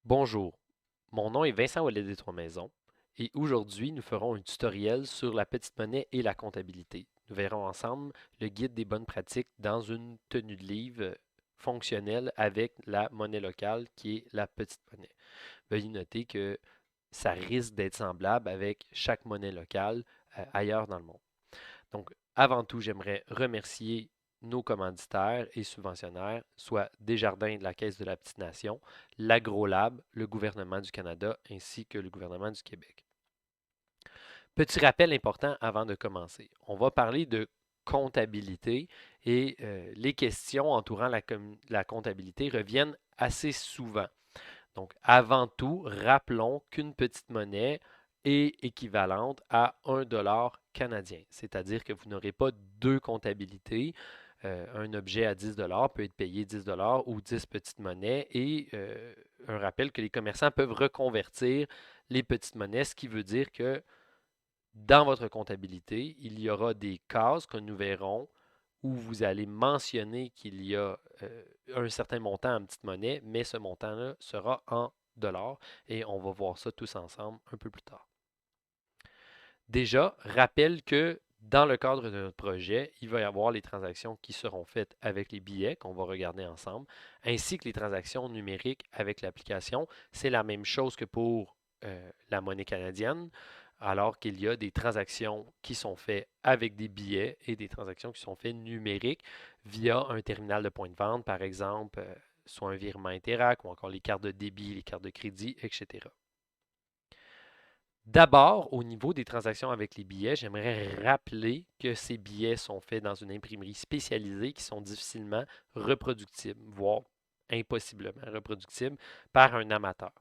Bonjour, mon nom est Vincent Wallet des Trois-Maisons et aujourd'hui nous ferons un tutoriel sur la petite monnaie et la comptabilité. Nous verrons ensemble le guide des bonnes pratiques dans une tenue de livre fonctionnelle avec la monnaie locale qui est la petite monnaie. Veuillez noter que ça risque d'être semblable avec chaque monnaie locale ailleurs dans le monde. Donc, avant tout, j'aimerais remercier nos commanditaires et subventionnaires, soit Desjardins de la Caisse de la Petite Nation, l'AgroLab, le gouvernement du Canada ainsi que le gouvernement du Québec. Petit rappel important avant de commencer. On va parler de comptabilité et les questions entourant la comptabilité reviennent assez souvent. Donc, avant tout, rappelons qu'une petite monnaie est équivalente à 1 dollar canadien, c'est-à-dire que vous n'aurez pas deux comptabilités. Un objet à 10 dollars peut être payé 10 dollars ou 10 petites monnaies et un rappel que les commerçants peuvent reconvertir les petites monnaies, ce qui veut dire que dans votre comptabilité, il y aura des cases que nous verrons où vous allez mentionner qu'il y a un certain montant en petite monnaie, mais ce montant-là sera en dollars et on va voir ça tous ensemble un peu plus tard. Déjà, rappelle que dans le cadre de notre projet, il va y avoir les transactions qui seront faites avec les billets qu'on va regarder ensemble, ainsi que les transactions numériques avec l'application. C'est la même chose que pour la monnaie canadienne, alors qu'il y a des transactions qui sont faites avec des billets et des transactions qui sont faites numériques via un terminal de point de vente, par exemple, soit un virement Interac ou encore les cartes de débit, les cartes de crédit, etc. D'abord, au niveau des transactions avec les billets, j'aimerais rappeler que ces billets sont faits dans une imprimerie spécialisée qui sont difficilement reproductibles, voire impossiblement reproductibles par un amateur.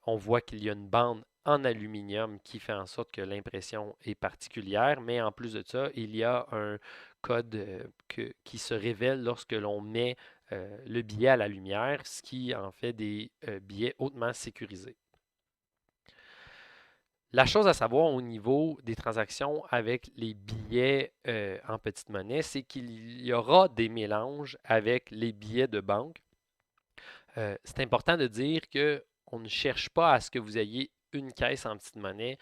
On voit qu'il y a une bande en aluminium qui fait en sorte que l'impression est particulière, mais en plus de ça, il y a un code qui se révèle lorsque l'on met le billet à la lumière, ce qui en fait des billets hautement sécurisés. La chose à savoir au niveau des transactions avec les billets en petite monnaie, c'est qu'il y aura des mélanges avec les billets de banque. C'est important de dire qu'on ne cherche pas à ce que vous ayez une caisse en petite monnaie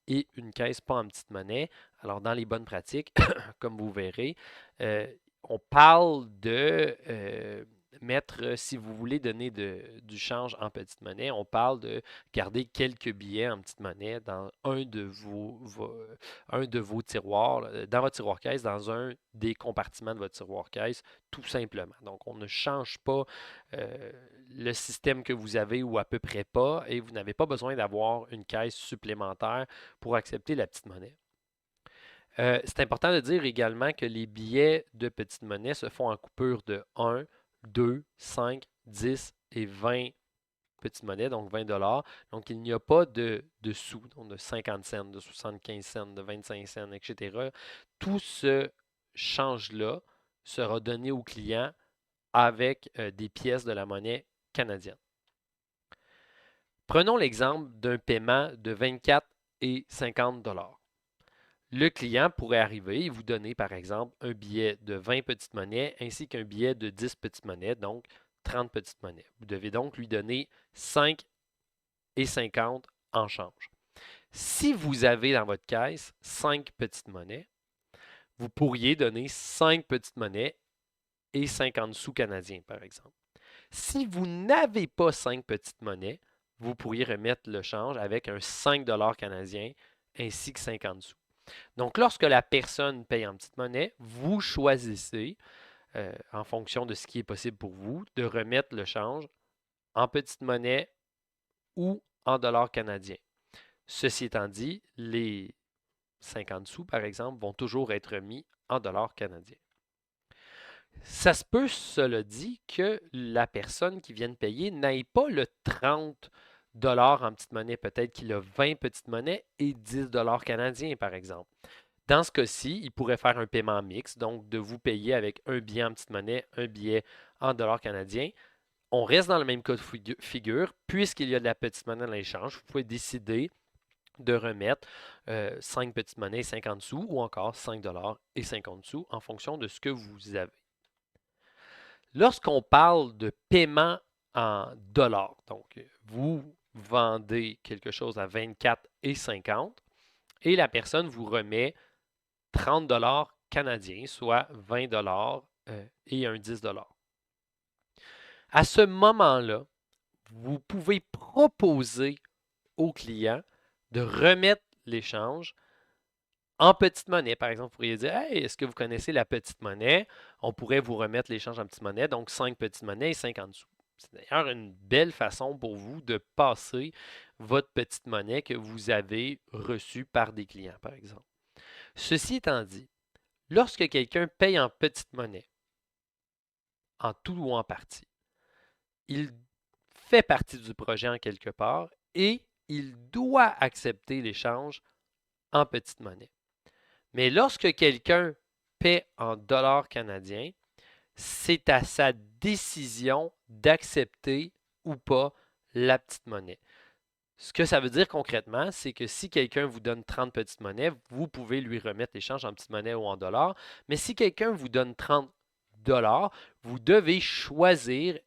et une caisse pas en petite monnaie. Alors, dans les bonnes pratiques, comme vous verrez, euh, on parle de mettre, si vous voulez donner du change en petite monnaie, on parle de garder quelques billets en petite monnaie dans un de vos tiroirs, dans votre tiroir caisse, dans un des compartiments de votre tiroir caisse, tout simplement. Donc, on ne change pas euh, le système que vous avez ou à peu près pas, et vous n'avez pas besoin d'avoir une caisse supplémentaire pour accepter la petite monnaie. C'est important de dire également que les billets de petite monnaie se font en coupures de 1, 2, 5, 10 et 20 petites monnaies, donc 20 dollars. Donc, il n'y a pas de sous, donc de 50 cents, de 75 cents, de 25 cents, etc. Tout ce change-là sera donné au client avec des pièces de la monnaie canadienne. Prenons l'exemple d'un paiement de 24 et 50 dollars. Le client pourrait arriver et vous donner, par exemple, un billet de 20 petites monnaies ainsi qu'un billet de 10 petites monnaies, donc 30 petites monnaies. Vous devez donc lui donner 5 et 50 en change. Si vous avez dans votre caisse 5 petites monnaies, vous pourriez donner 5 petites monnaies et 50 sous canadiens, par exemple. Si vous n'avez pas 5 petites monnaies, vous pourriez remettre le change avec un 5 canadien ainsi que 50 sous. Donc, lorsque la personne paye en petite monnaie, vous choisissez, en fonction de ce qui est possible pour vous, de remettre le change en petite monnaie ou en dollars canadiens. Ceci étant dit, les 50 sous, par exemple, vont toujours être remis en dollars canadiens. Ça se peut, cela dit, que la personne qui vient de payer n'aille pas le 30 dollars en petite monnaie. Peut-être qu'il a 20 petites monnaies et 10 dollars canadiens, par exemple. Dans ce cas-ci, il pourrait faire un paiement mixte, donc de vous payer avec un billet en petite monnaie, un billet en dollars canadiens. On reste dans le même cas de figure, puisqu'il y a de la petite monnaie dans l'échange. Vous pouvez décider de remettre 5 petites monnaies et 50 sous ou encore 5 dollars et 50 sous en fonction de ce que vous avez. Lorsqu'on parle de paiement en dollars. Donc, vous vendez quelque chose à 24,50 et la personne vous remet 30 dollars canadiens, soit 20 dollars et un 10 dollars. À ce moment-là, vous pouvez proposer au client de remettre l'échange en petite monnaie. Par exemple, vous pourriez dire, hey, est-ce que vous connaissez la petite monnaie? On pourrait vous remettre l'échange en petite monnaie, donc 5 petites monnaies et 50 sous. C'est d'ailleurs une belle façon pour vous de passer votre petite monnaie que vous avez reçue par des clients, par exemple. Ceci étant dit, lorsque quelqu'un paye en petite monnaie, en tout ou en partie, il fait partie du projet en quelque part et il doit accepter l'échange en petite monnaie. Mais lorsque quelqu'un paie en dollars canadiens, c'est à sa décision d'accepter ou pas la petite monnaie. Ce que ça veut dire concrètement, c'est que si quelqu'un vous donne 30 petites monnaies, vous pouvez lui remettre l'échange en petites monnaies ou en dollars. Mais si quelqu'un vous donne 30 dollars, vous devez choisir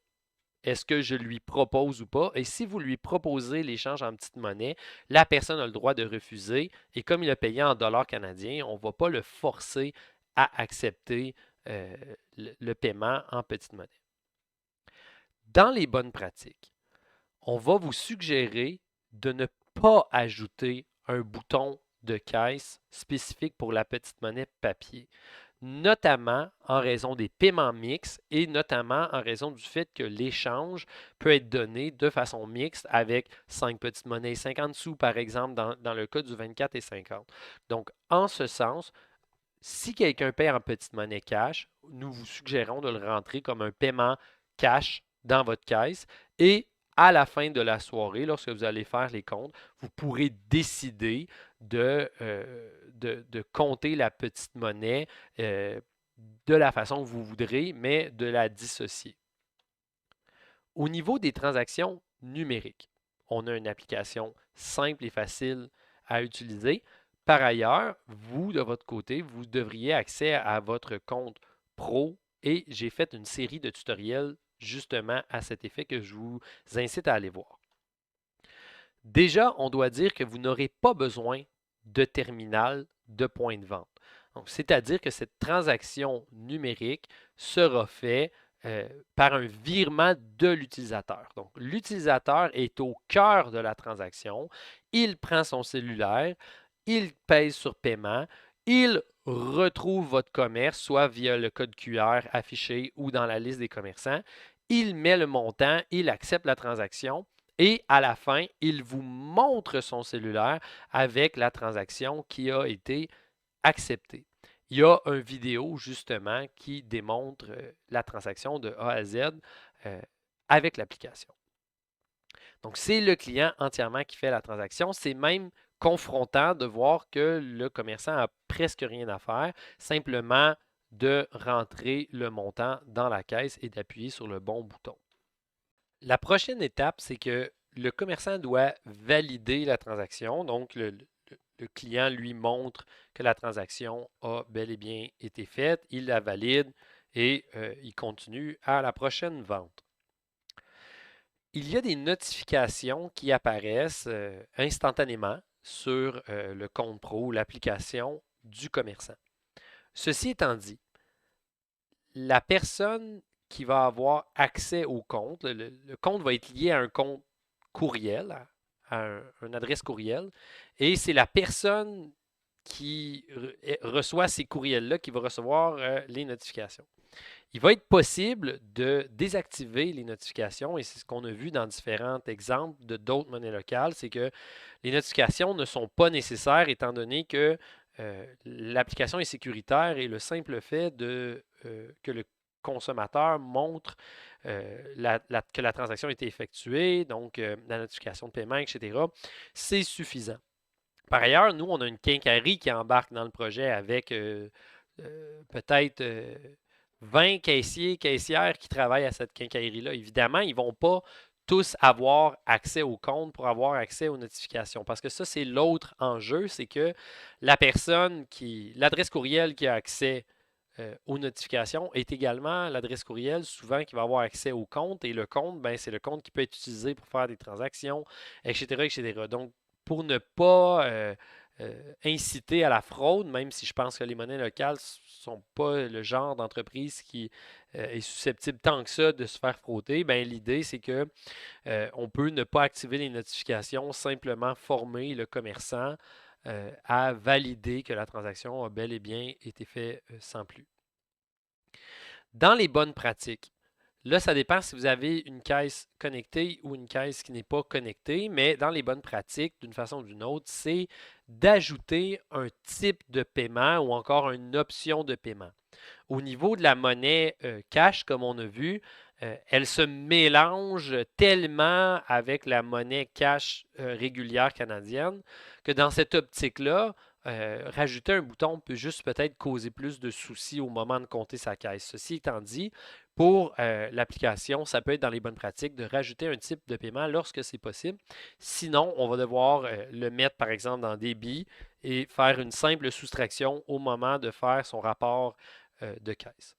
est-ce que je lui propose ou pas. Et si vous lui proposez l'échange en petite monnaie, la personne a le droit de refuser. Et comme il a payé en dollars canadiens, on ne va pas le forcer à accepter le paiement en petite monnaie. Dans les bonnes pratiques, on va vous suggérer de ne pas ajouter un bouton de caisse spécifique pour la petite monnaie papier, notamment en raison des paiements mixtes et notamment en raison du fait que l'échange peut être donné de façon mixte avec 5 petites monnaies et 50 sous, par exemple, dans le cas du 24 et 50. Donc, en ce sens, si quelqu'un paie en petite monnaie cash, nous vous suggérons de le rentrer comme un paiement cash dans votre caisse et à la fin de la soirée, lorsque vous allez faire les comptes, vous pourrez décider de compter la petite monnaie de la façon que vous voudrez, mais de la dissocier. Au niveau des transactions numériques, on a une application simple et facile à utiliser. Par ailleurs, vous, de votre côté, vous devriez accès à votre compte pro et j'ai fait une série de tutoriels justement à cet effet que je vous incite à aller voir. Déjà, on doit dire que vous n'aurez pas besoin de terminal de point de vente. C'est-à-dire que cette transaction numérique sera faite par un virement de l'utilisateur. Donc, l'utilisateur est au cœur de la transaction. Il prend son cellulaire, il pèse sur paiement, il retrouve votre commerce, soit via le code QR affiché ou dans la liste des commerçants. Il met le montant, il accepte la transaction et à la fin, il vous montre son cellulaire avec la transaction qui a été acceptée. Il y a une vidéo justement qui démontre la transaction de A à Z avec l'application. Donc, c'est le client entièrement qui fait la transaction. C'est même confrontant de voir que le commerçant n'a presque rien à faire, simplement de rentrer le montant dans la caisse et d'appuyer sur le bon bouton. La prochaine étape, c'est que le commerçant doit valider la transaction. Donc, le client lui montre que la transaction a bel et bien été faite, il la valide et il continue à la prochaine vente. Il y a des notifications qui apparaissent instantanément sur le compte pro ou l'application du commerçant. Ceci étant dit, la personne qui va avoir accès au compte, le compte va être lié à un compte courriel, à une adresse courriel, et c'est la personne qui reçoit ces courriels-là qui va recevoir les notifications. Il va être possible de désactiver les notifications et c'est ce qu'on a vu dans différents exemples de d'autres monnaies locales, c'est que les notifications ne sont pas nécessaires étant donné que l'application est sécuritaire et le simple fait que le consommateur montre que la transaction a été effectuée, donc la notification de paiement, etc., c'est suffisant. Par ailleurs, nous, on a une quincaillerie qui embarque dans le projet avec peut-être 20 caissiers, caissières qui travaillent à cette quincaillerie-là. Évidemment, ils ne vont pas tous avoir accès au compte pour avoir accès aux notifications. Parce que ça, c'est l'autre enjeu, c'est que la personne l'adresse courriel qui a accès aux notifications est également l'adresse courriel, souvent qui va avoir accès au compte. Et le compte, ben, c'est le compte qui peut être utilisé pour faire des transactions, etc., etc. Donc, pour ne pas inciter à la fraude, même si je pense que les monnaies locales ne sont pas le genre d'entreprise qui est susceptible tant que ça de se faire frauder, ben, l'idée, c'est que on peut ne pas activer les notifications, simplement former le commerçant à valider que la transaction a bel et bien été faite sans plus. Dans les bonnes pratiques, là, ça dépend si vous avez une caisse connectée ou une caisse qui n'est pas connectée, mais dans les bonnes pratiques, d'une façon ou d'une autre, c'est d'ajouter un type de paiement ou encore une option de paiement. Au niveau de la monnaie cash, comme on a vu, elle se mélange tellement avec la monnaie cash régulière canadienne que dans cette optique-là, rajouter un bouton peut juste peut-être causer plus de soucis au moment de compter sa caisse. Ceci étant dit, pour l'application, ça peut être dans les bonnes pratiques de rajouter un type de paiement lorsque c'est possible. Sinon, on va devoir le mettre par exemple dans débit et faire une simple soustraction au moment de faire son rapport de caisse.